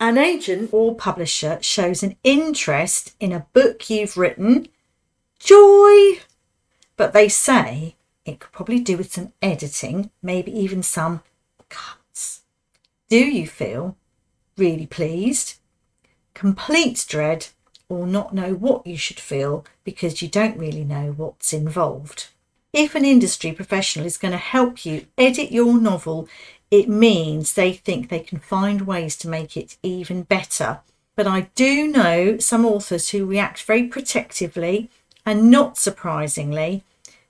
an agent or publisher shows an interest in a book you've written, joy, but they say it could probably do with some editing, maybe even some cuts. Do you feel really pleased, complete dread, or not know what you should feel because you don't really know what's involved? If an industry professional is going to help you edit your novel, it means they think they can find ways to make it even better. But I do know some authors who react very protectively, and not surprisingly,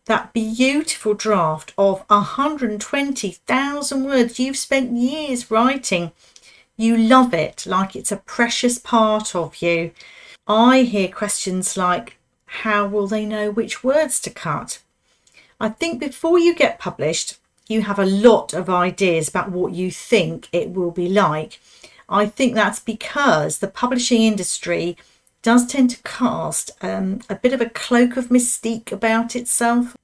that beautiful draft of 120,000 words you've spent years writing, you love it like it's a precious part of you. I hear questions like, how will they know which words to cut? I think before you get published, you have a lot of ideas about what you think it will be like. I think that's because the publishing industry does tend to cast a bit of a cloak of mystique about itself.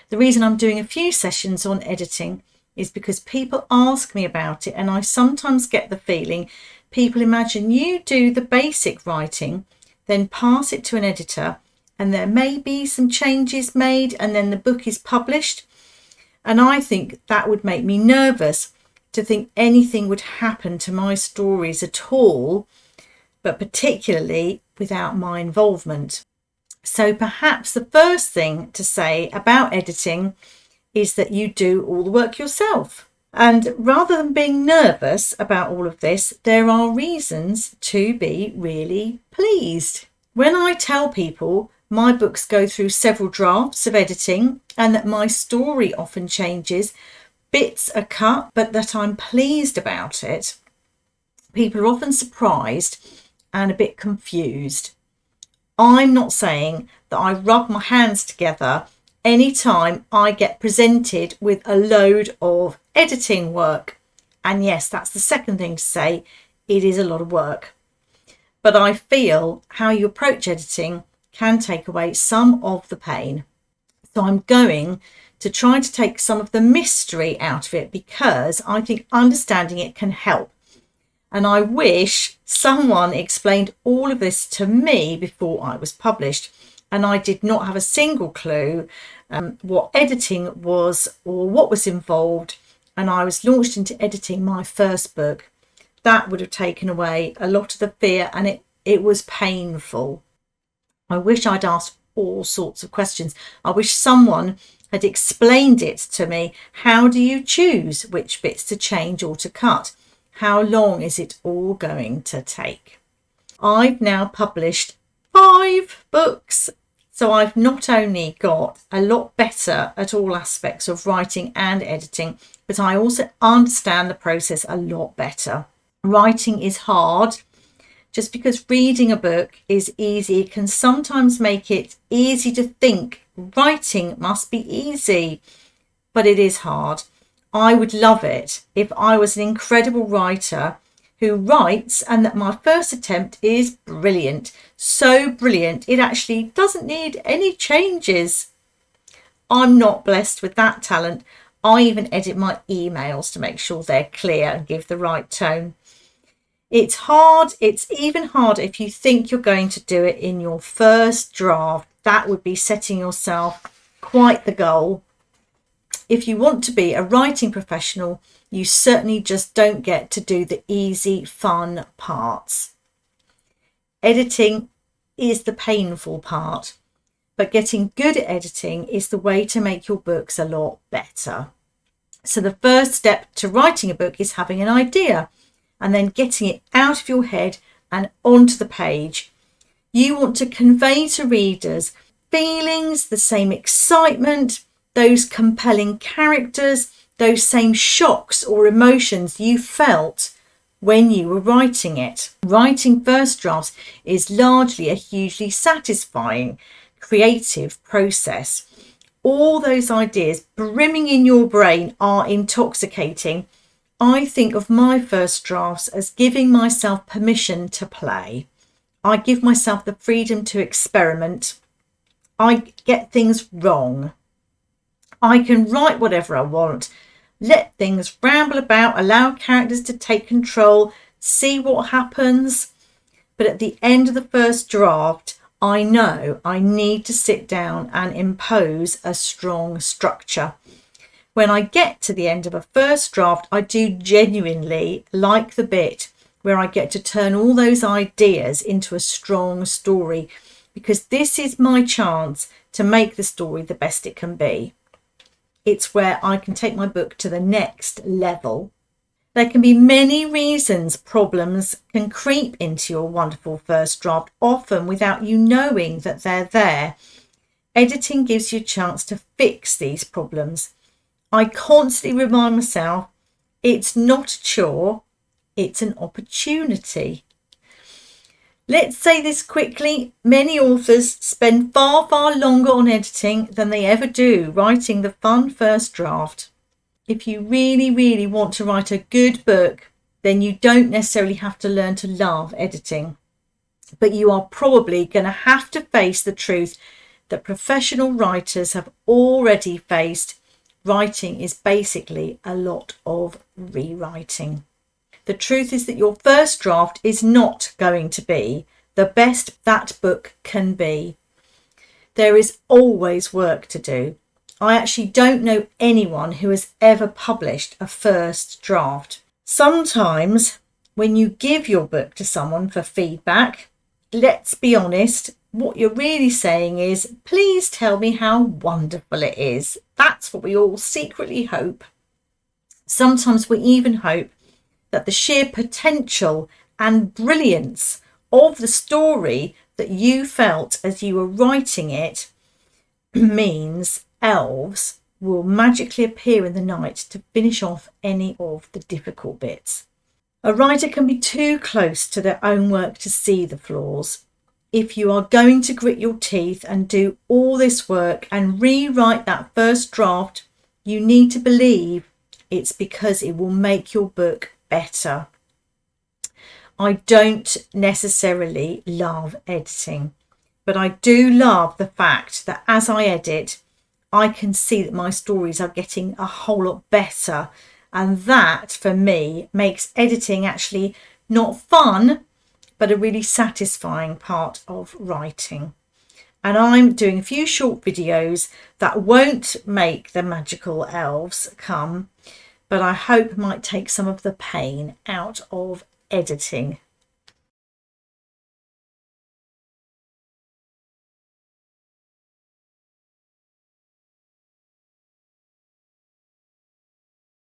The reason I'm doing a few sessions on editing is because people ask me about it, and I sometimes get the feeling people imagine you do the basic writing, then pass it to an editor, and there may be some changes made, and then the book is published. And I think that would make me nervous to think anything would happen to my stories at all, but particularly without my involvement. So perhaps the first thing to say about editing is that you do all the work yourself. And rather than being nervous about all of this, there are reasons to be really pleased. When I tell people my books go through several drafts of editing and that my story often changes, bits are cut, but that I'm pleased about it, people are often surprised and a bit confused. I'm not saying that I rub my hands together anytime I get presented with a load of editing work. And yes, that's the second thing to say. It is a lot of work. But I feel how you approach editing can take away some of the pain. So I'm going to try to take some of the mystery out of it because I think understanding it can help. And I wish someone explained all of this to me before I was published. And I did not have a single clue what editing was or what was involved. And I was launched into editing my first book. That would have taken away a lot of the fear, and it was painful. I wish I'd asked all sorts of questions. I wish someone had explained it to me. How do you choose which bits to change or to cut? How long is it all going to take? I've now published 5 books. So I've not only got a lot better at all aspects of writing and editing, but I also understand the process a lot better. Writing is hard. Just because reading a book is easy, it can sometimes make it easy to think writing must be easy, but it is hard. I would love it if I was an incredible writer who writes and that my first attempt is brilliant. So brilliant, it actually doesn't need any changes. I'm not blessed with that talent. I even edit my emails to make sure they're clear and give the right tone. It's hard. It's even harder if you think you're going to do it in your first draft. That would be setting yourself quite the goal. If you want to be a writing professional, you certainly just don't get to do the easy, fun parts. Editing is the painful part, but getting good at editing is the way to make your books a lot better. So the first step to writing a book is having an idea and then getting it out of your head and onto the page. You want to convey to readers feelings, the same excitement, those compelling characters, those same shocks or emotions you felt when you were writing it. Writing first drafts is largely a hugely satisfying, creative process. All those ideas brimming in your brain are intoxicating. I think of my first drafts as giving myself permission to play. I give myself the freedom to experiment. I get things wrong. I can write whatever I want, let things ramble about, allow characters to take control, see what happens. But at the end of the first draft, I know I need to sit down and impose a strong structure. When I get to the end of a first draft, I do genuinely like the bit where I get to turn all those ideas into a strong story, because this is my chance to make the story the best it can be. It's where I can take my book to the next level. There can be many reasons problems can creep into your wonderful first draft, often without you knowing that they're there. Editing gives you a chance to fix these problems. I constantly remind myself it's not a chore, it's an opportunity. Let's say this quickly. Many authors spend far, far longer on editing than they ever do writing the fun first draft. If you really, really want to write a good book, then you don't necessarily have to learn to love editing. But you are probably going to have to face the truth that professional writers have already faced. Writing is basically a lot of rewriting. The truth is that your first draft is not going to be the best that book can be. There is always work to do. I actually don't know anyone who has ever published a first draft. Sometimes when you give your book to someone for feedback, let's be honest, what you're really saying is, please tell me how wonderful it is. That's what we all secretly hope. Sometimes we even hope that the sheer potential and brilliance of the story that you felt as you were writing it means elves will magically appear in the night to finish off any of the difficult bits. A writer can be too close to their own work to see the flaws. If you are going to grit your teeth and do all this work and rewrite that first draft, you need to believe it's because it will make your book better. I don't necessarily love editing, but I do love the fact that as I edit, I can see that my stories are getting a whole lot better. And that, for me, makes editing actually not fun, but a really satisfying part of writing. And I'm doing a few short videos that won't make the magical elves come, but I hope might take some of the pain out of editing.